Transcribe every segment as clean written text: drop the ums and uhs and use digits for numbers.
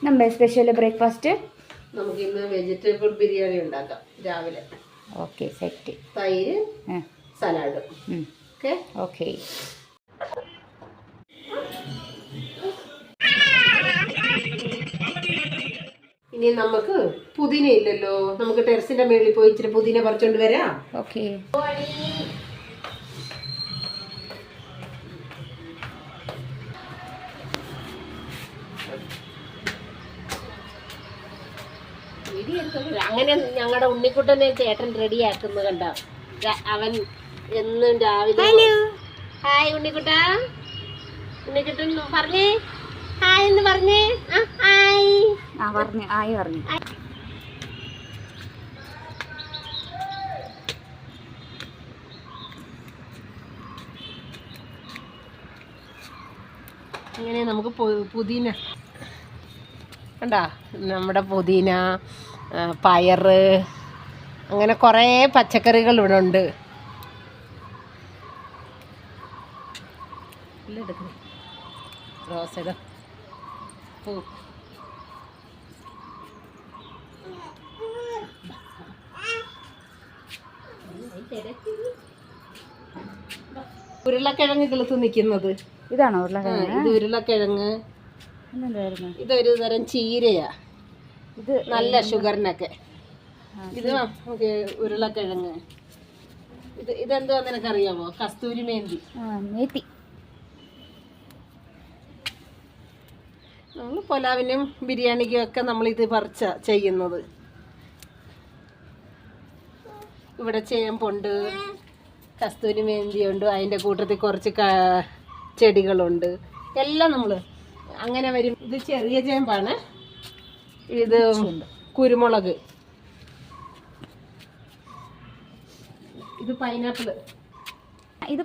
നമ്മുടെ special breakfast നമുക്ക് ഇന്ന് വെജിറ്റബിൾ ബിരിയാണി ഉണ്ടാക്കാം രാവിലെ. Okay, set. തൈര്, സലാഡ്. Okay okay. ഇനി നമുക്ക് പുതിന ഇല്ലല്ലോ, നമുക്ക് ടെറസിന്റെ മേളിൽ പോയി ഇച്ചിരി പുതിന പറിച്ചോണ്ട് വരാം. ഓക്കെ. അങ്ങനെ ഞങ്ങളുടെ ഉണ്ണിക്കുട്ടനെ ചേട്ടൻ റെഡിയാക്കുന്നത് കണ്ട. അവൻ എന്നും രാവിലെ ഹായ് ഉണ്ണിക്കുട്ട, ഉണ്ണിക്കുട്ടൻ പറഞ്ഞേ ഹായ് എന്ന് പറഞ്ഞേ. ഹായ് പറഞ്ഞു. അങ്ങനെ നമുക്ക് പുതിന കണ്ടാ, നമ്മുടെ പുതിന, പയറ്, അങ്ങനെ കുറേ പച്ചക്കറികൾ ഇവിടെ ഉണ്ട്. റോസയുടെ പൂ. ഉരുളക്കിഴങ്ങ് കിളുത്ത് നിൽക്കുന്നത് ഇതാണോ ഉരുളക്കിഴങ്ങ്? ഇത് ഉരുളക്കിഴങ്ങ്. ഇതൊരു തരം ചീരയാ, ഇത് നല്ല ഷുഗറിനൊക്കെ. ഇത് ഉരുളക്കിഴങ്ങ്. ഇതെന്തുവാ നിനക്കറിയാമോ? കസ്തൂരി മേന്തി. നമ്മൾ പുലാവിനും ബിരിയാണിക്കും ഒക്കെ നമ്മളിത് പറിച്ച ചെയ്യുന്നത്. ഇവിടെ ചേമ്പുണ്ട്, കസ്തൂരി മേന്തിയുണ്ട്, അതിൻ്റെ കൂട്ടത്തിൽ കുറച്ച് ചെടികളുണ്ട്. എല്ലാം നമ്മൾ അങ്ങനെ വരും. ഇത് ചെറിയ ചേമ്പാണ്. ഇത് കുരുമുളക്. ഇത് പൈനാപ്പിള്. ഇത്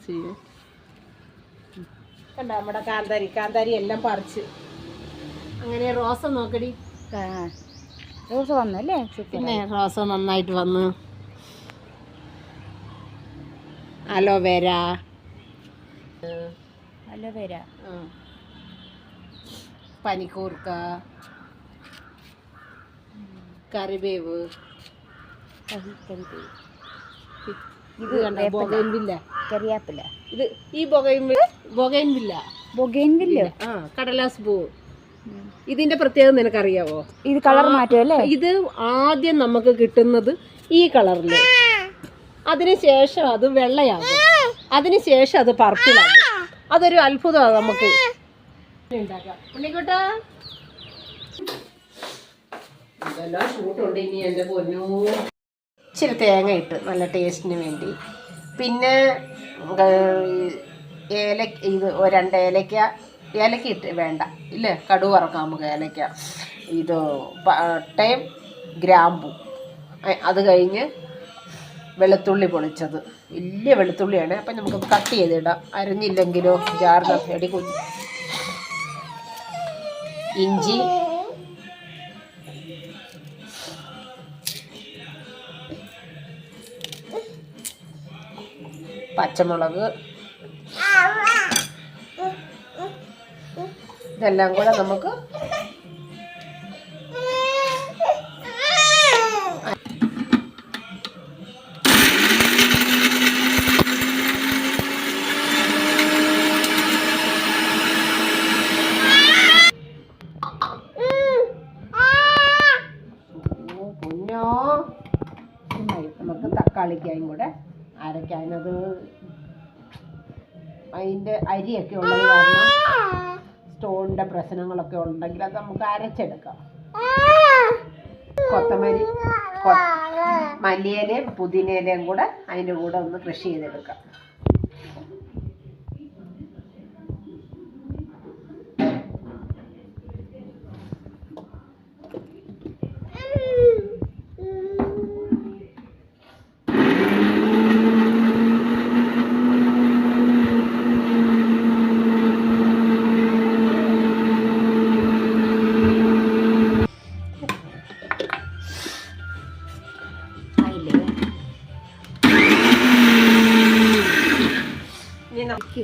ചെയ്യും കണ്ട. നമ്മുടെ കാന്താരി എല്ലാം പറിച്ച്. അങ്ങനെ റോസ നോക്കടി. റോസ വന്നല്ലേ? പിന്നെ റോസ നന്നായിട്ട് വന്ന്. അലോവേര, പനിക്കൂർക്ക, കറിവേവ്. ഇത് കണ്ട ബൊഗൈൻവില്ല, കറിവേപ്പില. ഇത് ഈ ബൊഗൈൻവില്ല. കടലാസ് പൂ. ഇതിന്റെ പ്രത്യേകത നിനക്കറിയാവോ? ഇത് കളർ മാറ്റുമല്ലേ? ഇത് ആദ്യം നമുക്ക് കിട്ടുന്നത് ഈ കളറില്, അതിനുശേഷം അത് വെള്ളയാകും, അതിനുശേഷം അത് പർപ്പിളാകും. അതൊരു അത്ഭുതമാണ് നമുക്ക് ഉണ്ടാക്കാം. ഉണ്ണിക്കോട്ടാ ഇതെല്ലാം ഷൂട്ടുണ്ട്. ഇനി എൻ്റെ പൊന്നൂ ഇച്ചിരി തേങ്ങ ഇട്ട് നല്ല ടേസ്റ്റിന് വേണ്ടി. പിന്നെ ഇത് 2 ഏലക്ക ഇട്ട് വേണ്ട ഇല്ലേ, കടുക് വറക്കാം നമുക്ക്. ഏലക്ക, ഇത് പട്ടയും ഗ്രാമ്പും. അത് കഴിഞ്ഞ് വെളുത്തുള്ളി പൊളിച്ചത്, വലിയ വെളുത്തുള്ളിയാണ്. അപ്പം നമുക്ക് കട്ട് ചെയ്തിടാം, അരിഞ്ഞില്ലെങ്കിലോ ജാറിനകത്ത് എടി കുഞ്ഞ്. ഇഞ്ചി, പച്ചമുളക്, ഇതെല്ലാം കൂടെ നമുക്ക് നമുക്ക് തക്കാളിക്കായും കൂടെ അരയ്ക്കാനത്. അതിൻ്റെ അരിയൊക്കെ ഉള്ളത് കാരണം സ്റ്റോണിൻ്റെ പ്രശ്നങ്ങളൊക്കെ ഉണ്ടെങ്കിൽ അത് നമുക്ക് അരച്ചെടുക്കാം. കൊത്തമല്ലി, മല്ലിയിലയും പുതിനയിലയും കൂടെ അതിൻ്റെ കൂടെ ഒന്ന് കൃഷി ചെയ്തെടുക്കാം.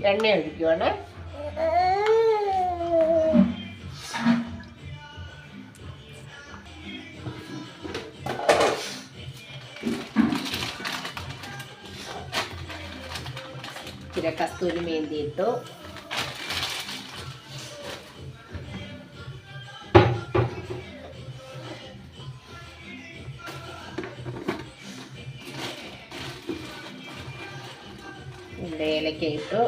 എണ്ണ ഒഴിക്കുവാണ്. കസ്തൂരി മേന്തി ഇട്ടു. ഏലക്ക ഇട്ടു.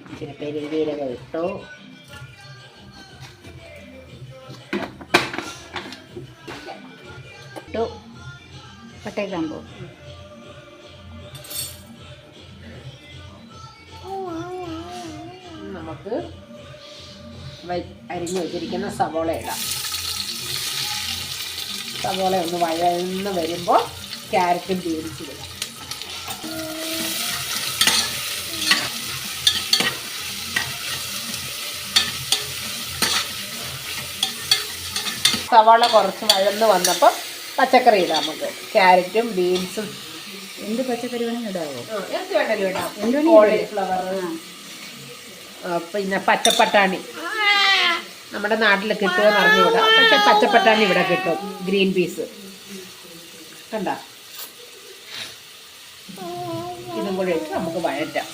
ഇച്ചിരി പെരുംജീരകം ഇട്ടു. പട്ടേക്കാകുമ്പോൾ നമുക്ക് അരിഞ്ഞു വെച്ചിരിക്കുന്ന സവോള ഇടാം. സവോള ഒന്ന് വഴന്ന് വരുമ്പോൾ ക്യാരറ്റും ബീൻസും ഇടാം. സവാള കുറച്ച് വഴന്ന് വന്നപ്പോൾ പച്ചക്കറി ഇടാം. നമുക്ക് ക്യാരറ്റും ബീൻസും എന്ത് പച്ചക്കറി വേണമെങ്കിൽ ഇടാവോ? എന്ത് വേണമെങ്കിലും ഇടാം. കോളിഫ്ലവർ, പിന്നെ പച്ചപ്പട്ടാണി നമ്മുടെ നാട്ടിൽ കിട്ടുമെന്ന് അറിഞ്ഞുകൂടാ, പക്ഷെ പച്ചപ്പട്ടാണി ഇവിടെ കിട്ടും. ഗ്രീൻ പീസ് കണ്ട, ഇതും കൂടെ ഇട്ട് നമുക്ക് വഴറ്റാം.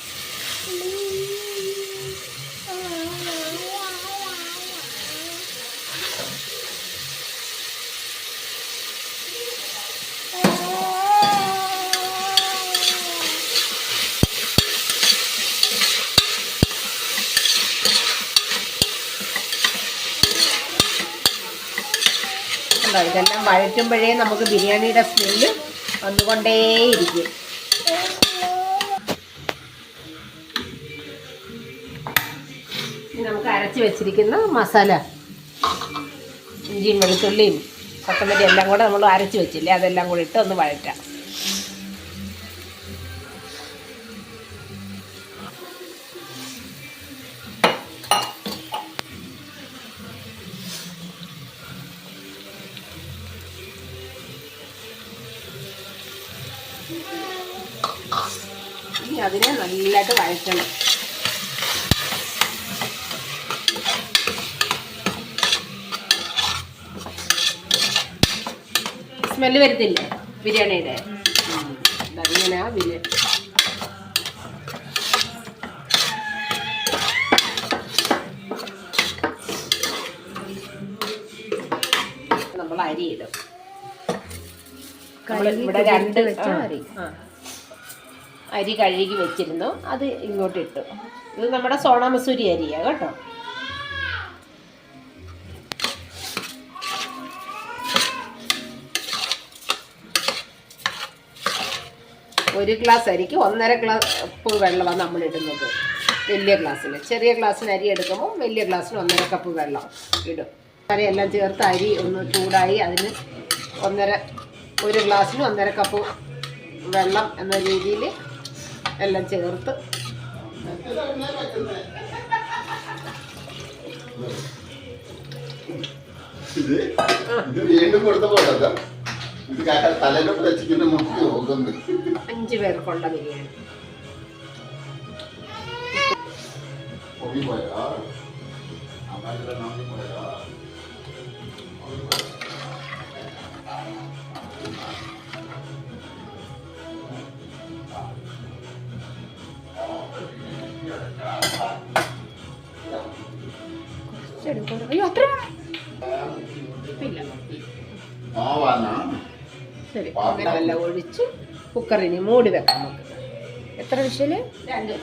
ഇതെല്ലാം വഴറ്റുമ്പോഴേ നമുക്ക് ബിരിയാണിയുടെ സ്മെല്ല് വന്നുകൊണ്ടേയിരിക്കും. നമുക്ക് അരച്ച് വെച്ചിരിക്കുന്ന മസാല, ഇഞ്ചിയും വെളുത്തുള്ളിയും കൊത്തമല്ലി എല്ലാം കൂടെ നമ്മൾ അരച്ച് വെച്ചില്ലേ, അതെല്ലാം കൂടി ഇട്ട് ഒന്ന് വഴറ്റാം. ഇനി അതിനെ നല്ലതായിട്ട് വഴറ്റണം. സ്മെല്ല് വരത്തില്ലേ ബിരിയാണിയുടെ? അതിങ്ങനെയാ ബിരിയാണി. നമ്മൾ അരി ഇടും. ഇവിടെ രണ്ട് അരി കഴുകി വെച്ചിരുന്നു, അത് ഇങ്ങോട്ട് ഇട്ടു. ഇത് നമ്മുടെ സോണ മസൂരി അരിയാ കേട്ടോ. ഒരു ഗ്ലാസ് അരിക്ക് 1.5 കപ്പ് വെള്ളമാണ് നമ്മൾ ഇടുന്നത് വലിയ ഗ്ലാസ്സിൽ. ചെറിയ ഗ്ലാസ്സിന് അരി എടുക്കുമ്പോൾ വലിയ ഗ്ലാസ്സിന് 1.5 കപ്പ് വെള്ളം ഇടും. എല്ലാം ചേർത്ത് അരി ഒന്ന് ചൂടായി അതിന് ഒരു ഗ്ലാസ്സിന് 1.5 കപ്പ് വെള്ളം എന്ന രീതിയിൽ എല്ലാം ചേർത്ത് അഞ്ച് പേർക്കുള്ള ബിരിയാണി. അയ്യോ അത്ര ശരി, എല്ലാം ഒഴിച്ച് കുക്കറിന് മൂടി വെക്കാം. നമുക്ക് എത്ര വിഷല്? 2.